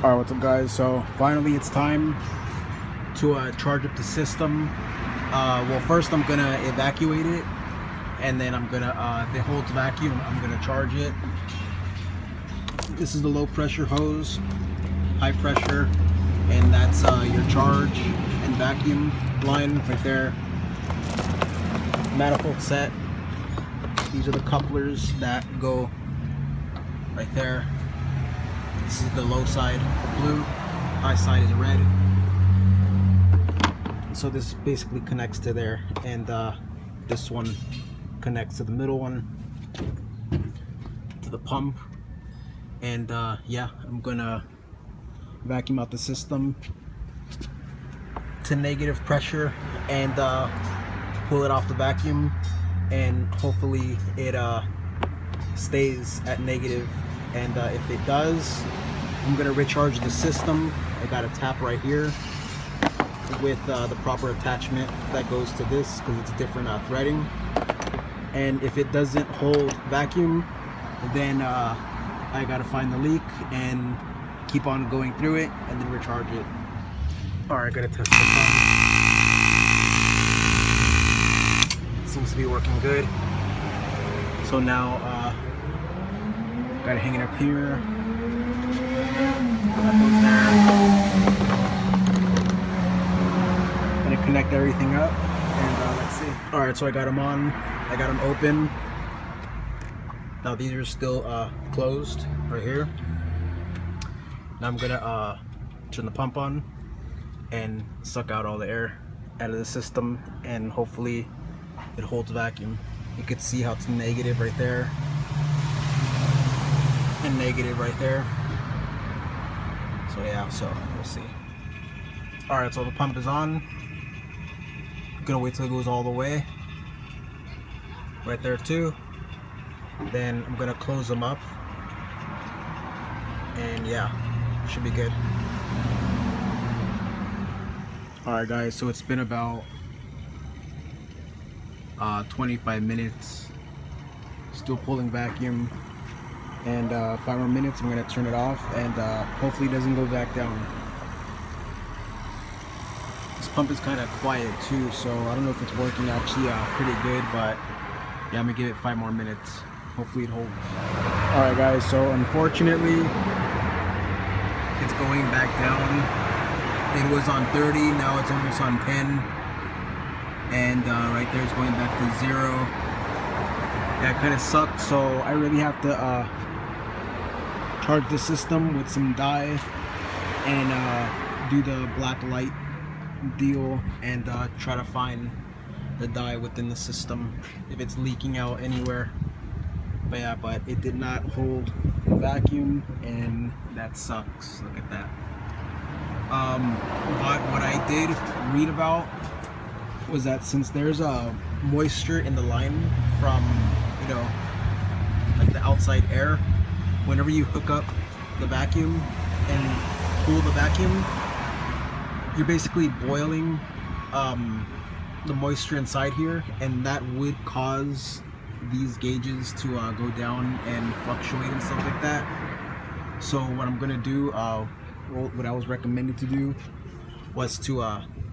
Alright, what's up guys? So finally it's time to charge up the system. Well, first I'm gonna evacuate it, and then I'm gonna, if it holds vacuum, I'm gonna charge it. This is the low pressure hose, high pressure, and that's your charge and vacuum line right there. Manifold set. These are the couplers that go right there. This is the low side blue, high side is red. So this basically connects to there, and this one connects to the middle one, to the pump. And yeah, I'm gonna vacuum out the system to negative pressure and pull it off the vacuum, and hopefully it stays at negative. And if it does, I'm gonna recharge the system. I got a tap right here with the proper attachment that goes to this, because it's different threading. And if it doesn't hold vacuum, then I gotta find the leak and keep on going through it and then recharge it. Alright, gotta test the pump. Seems to be working good. So now got it hanging up here. That goes there. Gonna connect everything up, and let's see. All right, so I got them on. I got them open. Now these are still closed right here. Now I'm gonna turn the pump on and suck out all the air out of the system, and hopefully it holds vacuum. You can see how it's negative right there, and negative right there. So yeah, so we'll see. All right, so the pump is on. I'm gonna wait till it goes all the way right there too. Then I'm gonna close them up, and yeah, should be good. All right guys, so it's been about 25 minutes, still pulling vacuum. And 5 more minutes, I'm gonna turn it off, and hopefully it doesn't go back down. This pump is kind of quiet too, so I don't know if it's working actually pretty good, but yeah, I'm gonna give it 5 more minutes. Hopefully it holds. Alright guys, so unfortunately it's going back down. It was on 30, now it's almost on 10, and right there it's going back to 0. Yeah, it kind of sucked, so I really have to charge the system with some dye and do the black light deal, and try to find the dye within the system if it's leaking out anywhere. But yeah, but it did not hold the vacuum, and that sucks. Look at that. But what I did read about was that since there's a moisture in the line from, you know, like the outside air, whenever you hook up the vacuum and cool the vacuum, you're basically boiling the moisture inside here, and that would cause these gauges to go down and fluctuate and stuff like that. So what I'm gonna do, what I was recommended to do, was to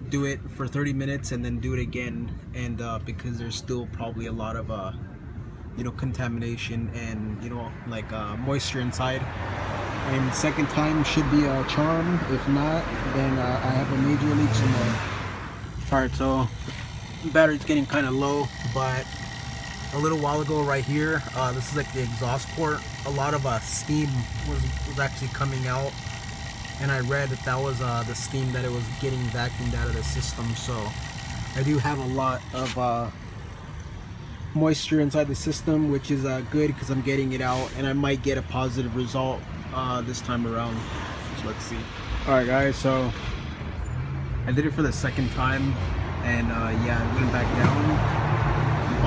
do it for 30 minutes and then do it again, and because there's still probably a lot of you know, contamination and, you know, like moisture inside. And second time should be a charm. If not, then I have a major leak somewhere. Alright, so battery's getting kind of low, but a little while ago right here, this is like the exhaust port, a lot of steam was actually coming out, and I read that that was the steam that it was getting vacuumed out of the system. So I do have a lot of moisture inside the system, which is good because I'm getting it out, and I might get a positive result this time around. So let's see. Alright guys, so I did it for the second time, and yeah, it went back down,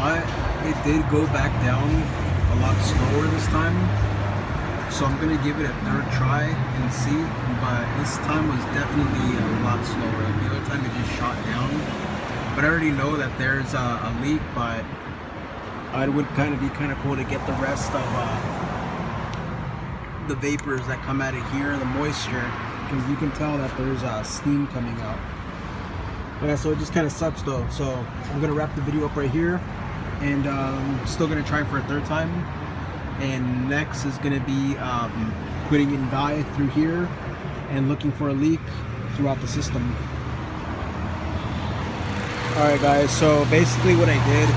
but it did go back down a lot slower this time. So I'm gonna give it a third try and see, but this time was definitely a lot slower. The other time it just shot down, but I already know that there's a leak, but it would kind of be kind of cool to get the rest of the vapors that come out of here, the moisture, because you can tell that there's steam coming out. Yeah, so it just kind of sucks though. So I'm gonna wrap the video up right here, and still gonna try for a third time. And next is gonna be putting in dye through here and looking for a leak throughout the system. Alright guys, so basically what I did,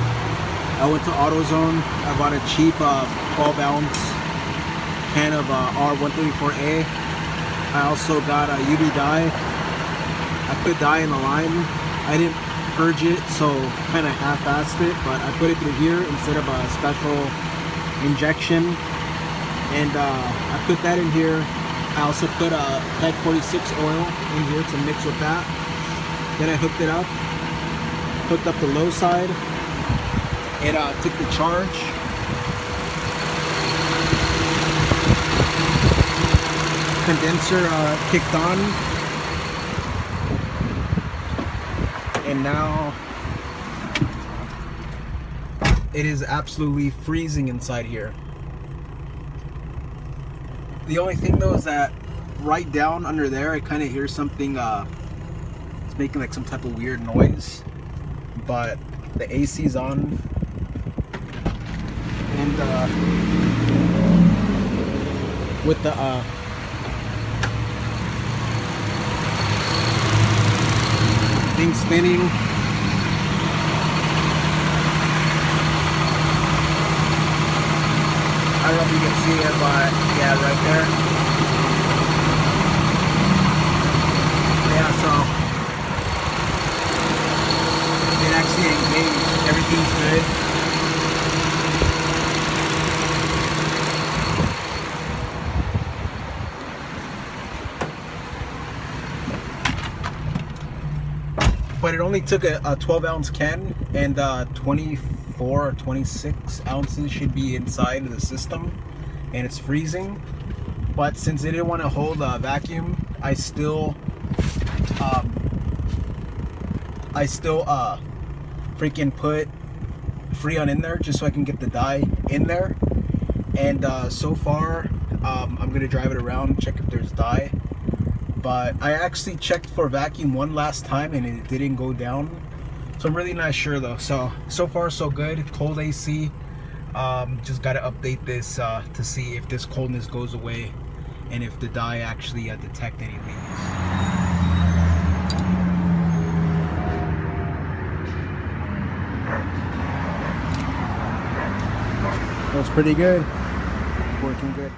I went to AutoZone. I bought a cheap 12 ounce can of R134A. I also got a UV dye. I put dye in the line. I didn't purge it, so kind of half-assed it, but I put it through here instead of a special injection. And I put that in here. I also put a PEG 46 oil in here to mix with that. Then I hooked it up. Hooked up the low side. It took the charge. Condenser kicked on. And now it is absolutely freezing inside here. The only thing though is that right down under there I kind of hear something, it's making like some type of weird noise. But the AC's on, and with the thing spinning, I don't know if you can see it, but yeah, right there. Yeah, so it actually engaged. Everything's good. But it only took a 12 ounce can, and 24 or 26 ounces should be inside of the system, and it's freezing. But since it didn't want to hold a vacuum, I still freaking put Freon in there just so I can get the dye in there. And so far I'm gonna drive it around, check if there's dye. But I actually checked for vacuum one last time and it didn't go down, so I'm really not sure though. So far so good. Cold AC. Just gotta update this to see if this coldness goes away and if the dye actually detect any leaks. That's pretty good. Working good.